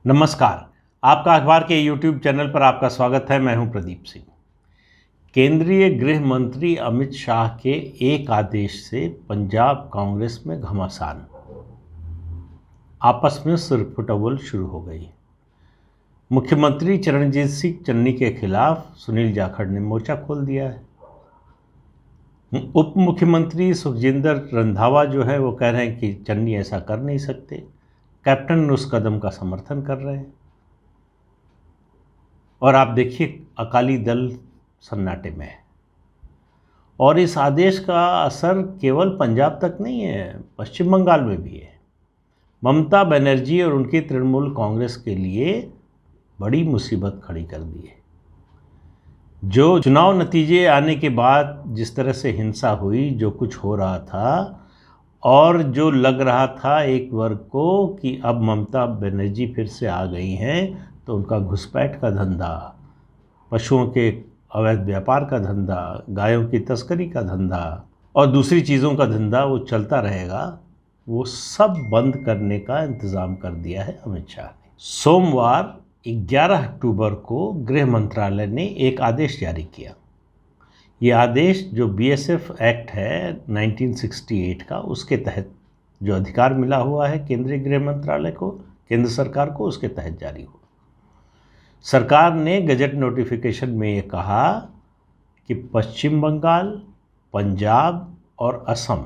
नमस्कार। आपका अखबार के YouTube चैनल पर आपका स्वागत है। मैं हूं प्रदीप सिंह। केंद्रीय गृह मंत्री अमित शाह के एक आदेश से पंजाब कांग्रेस में घमासान, आपस में सिरफुटौल शुरू हो गई। मुख्यमंत्री चरणजीत सिंह चन्नी के खिलाफ सुनील जाखड़ ने मोर्चा खोल दिया है। उप मुख्यमंत्री सुखजिंदर रंधावा जो है वो कह रहे हैं कि चन्नी ऐसा कर नहीं सकते। कैप्टन उस कदम का समर्थन कर रहे हैं। और आप देखिए अकाली दल सन्नाटे में है। और इस आदेश का असर केवल पंजाब तक नहीं है, पश्चिम बंगाल में भी है। ममता बनर्जी और उनकी तृणमूल कांग्रेस के लिए बड़ी मुसीबत खड़ी कर दी है। जो चुनाव नतीजे आने के बाद जिस तरह से हिंसा हुई, जो कुछ हो रहा था और जो लग रहा था एक वर्ग को कि अब ममता बनर्जी फिर से आ गई हैं, तो उनका घुसपैठ का धंधा, पशुओं के अवैध व्यापार का धंधा, गायों की तस्करी का धंधा और दूसरी चीज़ों का धंधा वो चलता रहेगा। वो सब बंद करने का इंतज़ाम कर दिया है अमित शाह ने। सोमवार 11 अक्टूबर को गृह मंत्रालय ने एक आदेश जारी किया। ये आदेश जो BSF एक्ट है 1968 का, उसके तहत जो अधिकार मिला हुआ है केंद्रीय गृह मंत्रालय को, केंद्र सरकार को, उसके तहत जारी हुआ। सरकार ने गजट नोटिफिकेशन में ये कहा कि पश्चिम बंगाल, पंजाब और असम,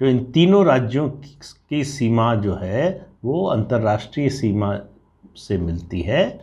जो इन तीनों राज्यों की सीमा जो है वो अंतर्राष्ट्रीय सीमा से मिलती है,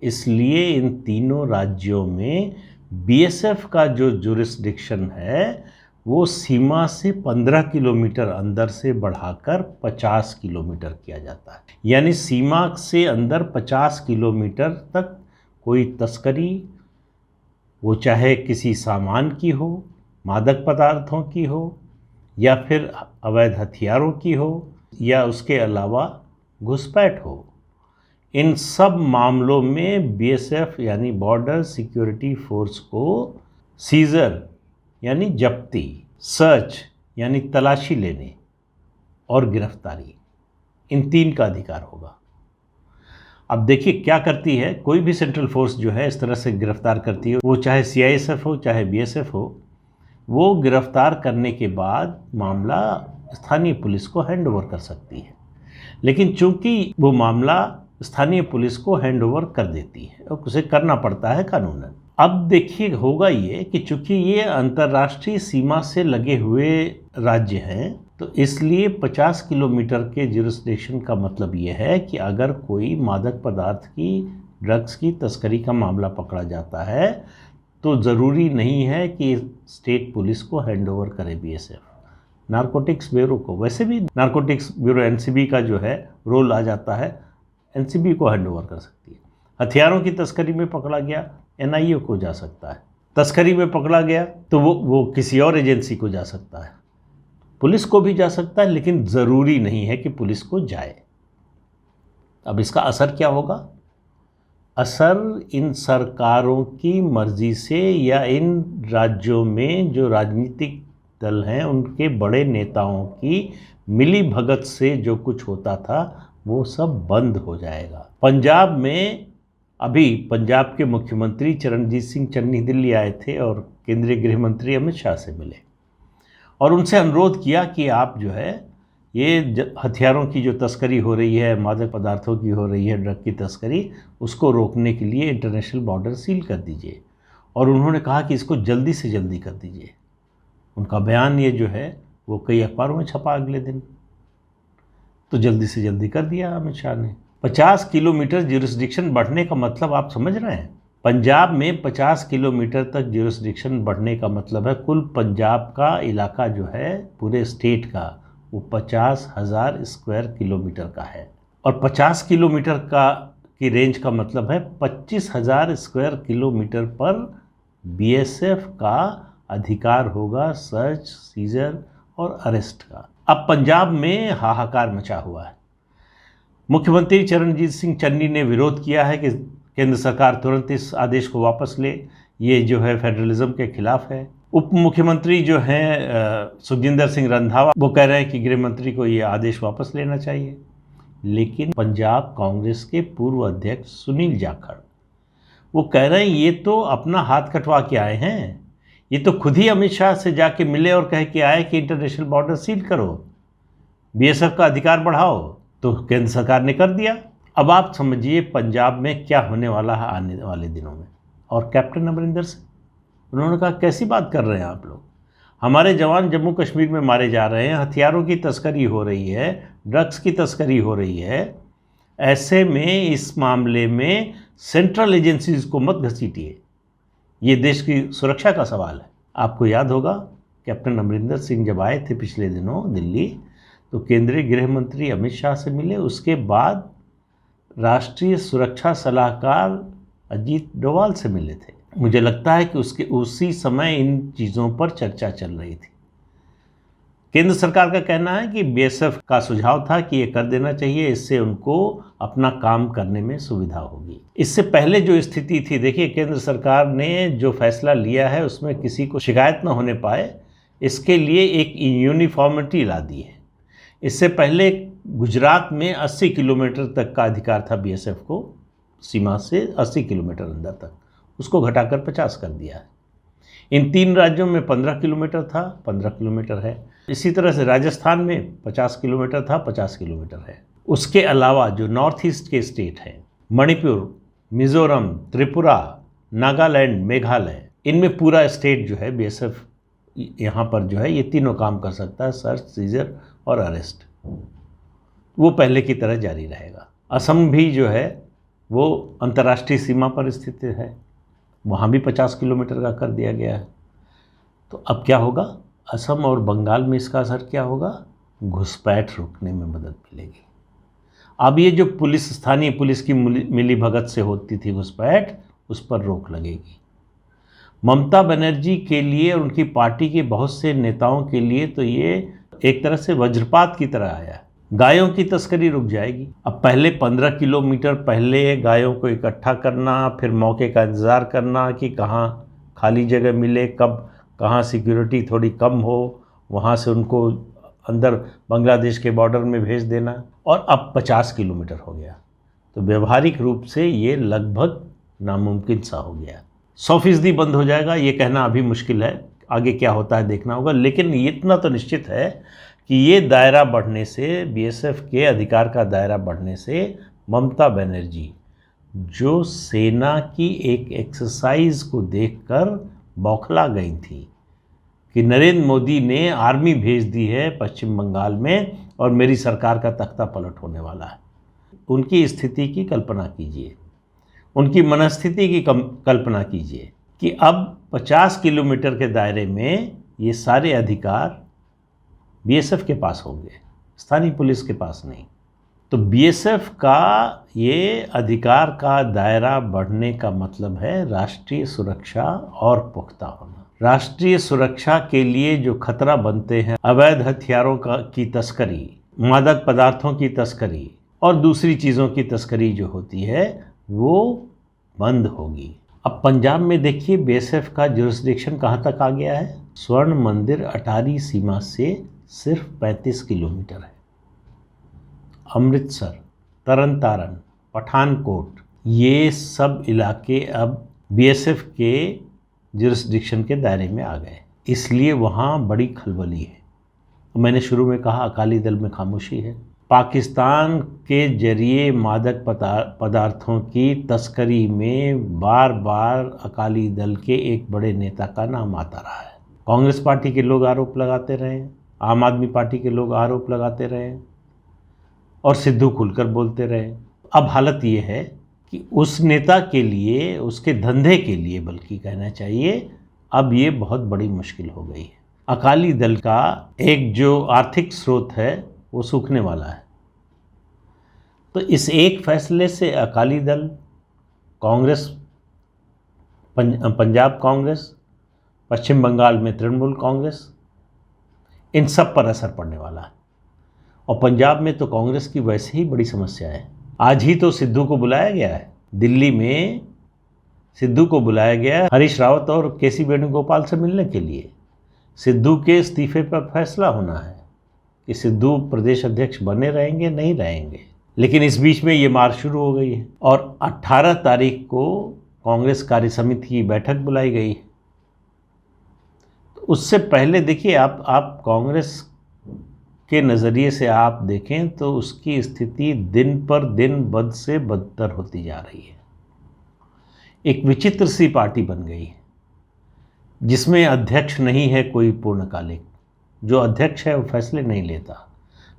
इसलिए इन तीनों राज्यों में BSF का जो जुरिस्डिक्शन है वो सीमा से 15 किलोमीटर अंदर से बढ़ाकर 50 किलोमीटर किया जाता है। यानी सीमा से अंदर 50 किलोमीटर तक कोई तस्करी, वो चाहे किसी सामान की हो, मादक पदार्थों की हो, या फिर अवैध हथियारों की हो, या उसके अलावा घुसपैठ हो, इन सब मामलों में BSF यानी बॉर्डर सिक्योरिटी फोर्स को सीजर यानी जब्ती, सर्च यानी तलाशी लेने और गिरफ्तारी, इन तीन का अधिकार होगा। अब देखिए क्या करती है, कोई भी सेंट्रल फोर्स जो है इस तरह से गिरफ्तार करती है, वो चाहे CISF हो चाहे BSF हो, वो गिरफ्तार करने के बाद मामला स्थानीय पुलिस को हैंड ओवर कर सकती है। लेकिन चूंकि वो मामला स्थानीय पुलिस को हैंड ओवर कर देती है और उसे करना पड़ता है कानूनन। अब देखिए होगा ये कि चूंकि ये अंतर्राष्ट्रीय सीमा से लगे हुए राज्य हैं, तो इसलिए 50 किलोमीटर के जुरिस्डिक्शन का मतलब ये है कि अगर कोई मादक पदार्थ की, ड्रग्स की तस्करी का मामला पकड़ा जाता है तो ज़रूरी नहीं है कि स्टेट पुलिस को हैंड ओवर करे BSF, नारकोटिक्स ब्यूरो को। वैसे भी नारकोटिक्स ब्यूरो NCB का जो है रोल आ जाता है, NCB को हैंड ओवर कर सकती है। हथियारों की तस्करी में पकड़ा गया NIA को जा सकता है, तस्करी में पकड़ा गया तो वो किसी और एजेंसी को जा सकता है, पुलिस को भी जा सकता है, लेकिन ज़रूरी नहीं है कि पुलिस को जाए। अब इसका असर क्या होगा? असर इन सरकारों की मर्जी से या इन राज्यों में जो राजनीतिक दल हैं उनके बड़े नेताओं की मिली भगत से जो कुछ होता था वो सब बंद हो जाएगा। पंजाब में अभी पंजाब के मुख्यमंत्री चरणजीत सिंह चन्नी दिल्ली आए थे और केंद्रीय गृह मंत्री अमित शाह से मिले और उनसे अनुरोध किया कि आप जो है ये हथियारों की जो तस्करी हो रही है, मादक पदार्थों की हो रही है, ड्रग की तस्करी, उसको रोकने के लिए इंटरनेशनल बॉर्डर सील कर दीजिए। और उन्होंने कहा कि इसको जल्दी से जल्दी कर दीजिए। उनका बयान ये जो है वो कई अखबारों में छपा अगले दिन, तो जल्दी से जल्दी कर दिया अमित शाह ने। 50 किलोमीटर जुरिस्डिक्शन बढ़ने का मतलब आप समझ रहे हैं? पंजाब में 50 किलोमीटर तक जुरिस्डिक्शन बढ़ने का मतलब है कुल पंजाब का इलाका जो है पूरे स्टेट का वो 50,000 स्क्वायर किलोमीटर का है। और 50 किलोमीटर की रेंज का मतलब है 25,000 स्क्वायर किलोमीटर पर BSF का अधिकार होगा सर्च, सीजर और अरेस्ट का। अब पंजाब में हाहाकार मचा हुआ है। मुख्यमंत्री चरणजीत सिंह चन्नी ने विरोध किया है कि केंद्र सरकार तुरंत इस आदेश को वापस ले, ये जो है फेडरलिज्म के खिलाफ है। उप मुख्यमंत्री जो हैं सुखजिंदर सिंह रंधावा, वो कह रहे हैं कि गृह मंत्री को ये आदेश वापस लेना चाहिए। लेकिन पंजाब कांग्रेस के पूर्व अध्यक्ष सुनील जाखड़ वो कह रहे हैं ये तो अपना हाथ कटवा के आए हैं, ये तो खुद ही अमित शाह से जाके मिले और कह के आए कि इंटरनेशनल बॉर्डर सील करो, बीएसएफ का अधिकार बढ़ाओ, तो केंद्र सरकार ने कर दिया। अब आप समझिए पंजाब में क्या होने वाला है आने वाले दिनों में। और कैप्टन अमरिंदर सिंह, उन्होंने कहा कैसी बात कर रहे हैं आप लोग, हमारे जवान जम्मू कश्मीर में मारे जा रहे हैं, हथियारों की तस्करी हो रही है, ड्रग्स की तस्करी हो रही है, ऐसे में इस मामले में सेंट्रल एजेंसीज को मत घसीटिए, ये देश की सुरक्षा का सवाल है। आपको याद होगा कैप्टन अमरिंदर सिंह जब आए थे पिछले दिनों दिल्ली, तो केंद्रीय गृह मंत्री अमित शाह से मिले, उसके बाद राष्ट्रीय सुरक्षा सलाहकार अजीत डोभाल से मिले थे। मुझे लगता है कि उसी समय इन चीज़ों पर चर्चा चल रही थी। केंद्र सरकार का कहना है कि बीएसएफ का सुझाव था कि ये कर देना चाहिए, इससे उनको अपना काम करने में सुविधा होगी। इससे पहले जो स्थिति थी, देखिए केंद्र सरकार ने जो फैसला लिया है उसमें किसी को शिकायत न होने पाए, इसके लिए एक यूनिफॉर्मिटी ला दी है। इससे पहले गुजरात में 80 किलोमीटर तक का अधिकार था बीएसएफ को, सीमा से 80 किलोमीटर अंदर तक, उसको घटाकर 50 कर दिया है। इन 3 राज्यों में 15 किलोमीटर था, 15 किलोमीटर है। इसी तरह से राजस्थान में 50 किलोमीटर था, 50 किलोमीटर है। उसके अलावा जो नॉर्थ ईस्ट के स्टेट हैं, मणिपुर, मिज़ोरम, त्रिपुरा, नागालैंड, मेघालय, इनमें पूरा स्टेट जो है बीएसएफ यहाँ पर जो है ये तीनों काम कर सकता है, सर्च, सीजर और अरेस्ट। वो पहले की तरह जारी रहेगा। असम भी जो है वो अंतर्राष्ट्रीय सीमा पर स्थित है, वहाँ भी 50 किलोमीटर का कर दिया गया है। तो अब क्या होगा, असम और बंगाल में इसका असर क्या होगा, घुसपैठ रोकने में मदद मिलेगी। अब ये जो पुलिस, स्थानीय पुलिस की मिली भगत से होती थी घुसपैठ, उस पर रोक लगेगी। ममता बनर्जी के लिए और उनकी पार्टी के बहुत से नेताओं के लिए तो ये एक तरह से वज्रपात की तरह आया है। गायों की तस्करी रुक जाएगी। अब पहले 15 किलोमीटर पहले गायों को इकट्ठा करना, फिर मौके का इंतज़ार करना कि कहाँ खाली जगह मिले, कब कहाँ सिक्योरिटी थोड़ी कम हो, वहाँ से उनको अंदर बांग्लादेश के बॉर्डर में भेज देना, और अब 50 किलोमीटर हो गया। तो व्यवहारिक रूप से ये लगभग नामुमकिन सा हो गया। 100% बंद हो जाएगा ये कहना अभी मुश्किल है, आगे क्या होता है देखना होगा। लेकिन इतना तो निश्चित है कि ये दायरा बढ़ने से, बीएसएफ के अधिकार का दायरा बढ़ने से, ममता बनर्जी जो सेना की एक एक्सरसाइज को देखकर बौखला गई थी कि नरेंद्र मोदी ने आर्मी भेज दी है पश्चिम बंगाल में और मेरी सरकार का तख्ता पलट होने वाला है, उनकी स्थिति की कल्पना कीजिए, उनकी मनस्थिति की कल्पना कीजिए कि अब 50 किलोमीटर के दायरे में ये सारे अधिकार बीएसएफ के पास होंगे, स्थानीय पुलिस के पास नहीं। तो बीएसएफ का ये अधिकार का दायरा बढ़ने का मतलब है राष्ट्रीय सुरक्षा और पुख्ता होना। राष्ट्रीय सुरक्षा के लिए जो खतरा बनते हैं अवैध हथियारों की तस्करी, मादक पदार्थों की तस्करी और दूसरी चीज़ों की तस्करी जो होती है वो बंद होगी। अब पंजाब में देखिए बीएसएफ का जुरिस्डिक्शन कहाँ तक आ गया है। स्वर्ण मंदिर अटारी सीमा से सिर्फ 35 किलोमीटर है। अमृतसर, तरन तारन, पठानकोट, ये सब इलाके अब बीएसएफ के जुरिस्डिक्शन के दायरे में आ गए, इसलिए वहाँ बड़ी खलबली है। मैंने शुरू में कहा अकाली दल में खामोशी है। पाकिस्तान के जरिए मादक पदार्थों की तस्करी में बार बार अकाली दल के एक बड़े नेता का नाम आता रहा है। कांग्रेस पार्टी के लोग आरोप लगाते रहे, आम आदमी पार्टी के लोग आरोप लगाते रहे और सिद्धू खुलकर बोलते रहे। अब हालत ये है कि उस नेता के लिए, उसके धंधे के लिए बल्कि कहना चाहिए, अब ये बहुत बड़ी मुश्किल हो गई है। अकाली दल का एक जो आर्थिक स्रोत है वो सूखने वाला है। तो इस एक फैसले से अकाली दल, कांग्रेस, पंजाब कांग्रेस, पश्चिम बंगाल में तृणमूल कांग्रेस, इन सब पर असर पड़ने वाला है। और पंजाब में तो कांग्रेस की वैसे ही बड़ी समस्या है। आज ही तो सिद्धू को बुलाया गया है, दिल्ली में सिद्धू को बुलाया गया है हरीश रावत और केसी वेणुगोपाल से मिलने के लिए। सिद्धू के इस्तीफे पर फैसला होना है कि सिद्धू प्रदेश अध्यक्ष बने रहेंगे, नहीं रहेंगे। लेकिन इस बीच में ये मार शुरू हो गई है और 18 तारीख को कांग्रेस कार्य समिति की बैठक बुलाई गई। तो उससे पहले देखिए, आप कांग्रेस के नज़रिए से आप देखें तो उसकी स्थिति दिन पर दिन बद से बदतर होती जा रही है। एक विचित्र सी पार्टी बन गई है जिसमें अध्यक्ष नहीं है कोई पूर्णकालिक। जो अध्यक्ष है वो फैसले नहीं लेता,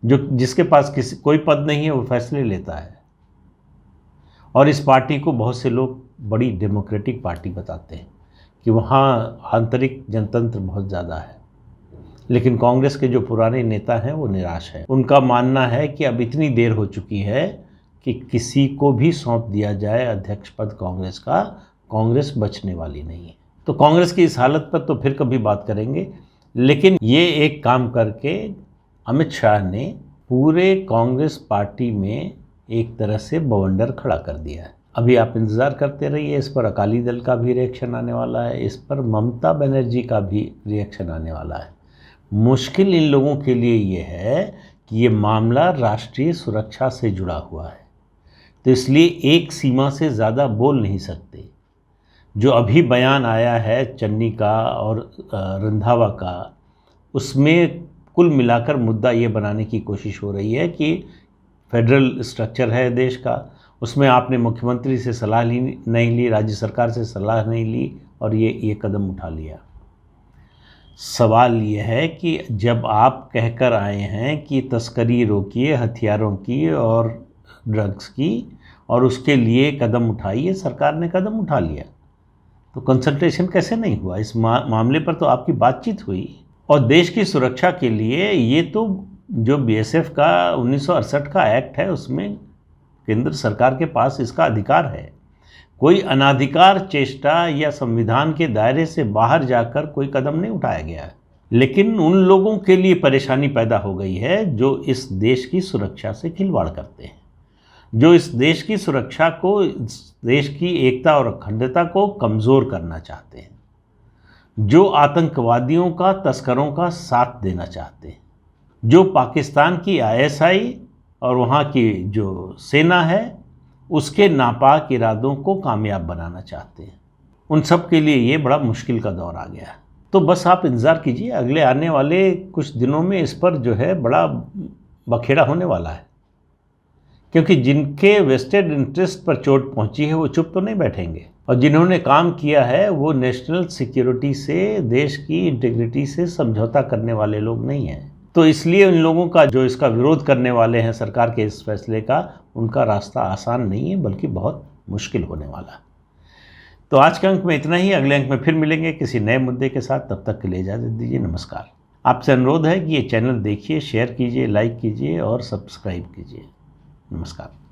जो जिसके पास कोई पद नहीं है वो फैसले लेता है। और इस पार्टी को बहुत से लोग बड़ी डेमोक्रेटिक पार्टी बताते हैं कि वहाँ आंतरिक जनतंत्र बहुत ज़्यादा है। लेकिन कांग्रेस के जो पुराने नेता हैं वो निराश है। उनका मानना है कि अब इतनी देर हो चुकी है कि किसी को भी सौंप दिया जाए अध्यक्ष पद कांग्रेस का, कांग्रेस बचने वाली नहीं है। तो कांग्रेस की इस हालत पर तो फिर कभी बात करेंगे। लेकिन ये एक काम करके अमित शाह ने पूरे कांग्रेस पार्टी में एक तरह से बवंडर खड़ा कर दिया है। अभी आप इंतज़ार करते रहिए, इस पर अकाली दल का भी रिएक्शन आने वाला है, इस पर ममता बनर्जी का भी रिएक्शन आने वाला है। मुश्किल इन लोगों के लिए ये है कि ये मामला राष्ट्रीय सुरक्षा से जुड़ा हुआ है, तो इसलिए एक सीमा से ज़्यादा बोल नहीं सकते। जो अभी बयान आया है चन्नी का और रंधावा का, उसमें कुल मिलाकर मुद्दा ये बनाने की कोशिश हो रही है कि फेडरल स्ट्रक्चर है देश का, उसमें आपने मुख्यमंत्री से सलाह नहीं ली, राज्य सरकार से सलाह नहीं ली और ये कदम उठा लिया। सवाल ये है कि जब आप कहकर आए हैं कि तस्करी रोकिए हथियारों की और ड्रग्स की, और उसके लिए कदम उठाइए, सरकार ने कदम उठा लिया, तो कंसल्टेशन कैसे नहीं हुआ? इस मामले पर तो आपकी बातचीत हुई। और देश की सुरक्षा के लिए ये तो जो बीएसएफ का 1968 का एक्ट है, उसमें केंद्र सरकार के पास इसका अधिकार है। कोई अनाधिकार चेष्टा या संविधान के दायरे से बाहर जाकर कोई कदम नहीं उठाया गया है। लेकिन उन लोगों के लिए परेशानी पैदा हो गई है जो इस देश की सुरक्षा से खिलवाड़ करते हैं, जो इस देश की सुरक्षा को, इस देश की एकता और अखंडता को कमज़ोर करना चाहते हैं, जो आतंकवादियों का, तस्करों का साथ देना चाहते हैं, जो पाकिस्तान की आईएसआई और वहाँ की जो सेना है उसके नापाक इरादों को कामयाब बनाना चाहते हैं। उन सब के लिए ये बड़ा मुश्किल का दौर आ गया है। तो बस आप इंतज़ार कीजिए, अगले आने वाले कुछ दिनों में इस पर जो है बड़ा बखेड़ा होने वाला है, क्योंकि जिनके वेस्टेड इंटरेस्ट पर चोट पहुंची है वो चुप तो नहीं बैठेंगे, और जिन्होंने काम किया है वो नेशनल सिक्योरिटी से, देश की इंटीग्रिटी से समझौता करने वाले लोग नहीं हैं। तो इसलिए उन लोगों का, जो इसका विरोध करने वाले हैं सरकार के इस फैसले का, उनका रास्ता आसान नहीं है, बल्कि बहुत मुश्किल होने वाला है। तो आज के अंक में इतना ही। अगले अंक में फिर मिलेंगे किसी नए मुद्दे के साथ। तब तक के लिए इजाज़त दीजिए। नमस्कार। आपसे अनुरोध है कि ये चैनल देखिए, शेयर कीजिए, लाइक कीजिए और सब्सक्राइब कीजिए। नमस्कार।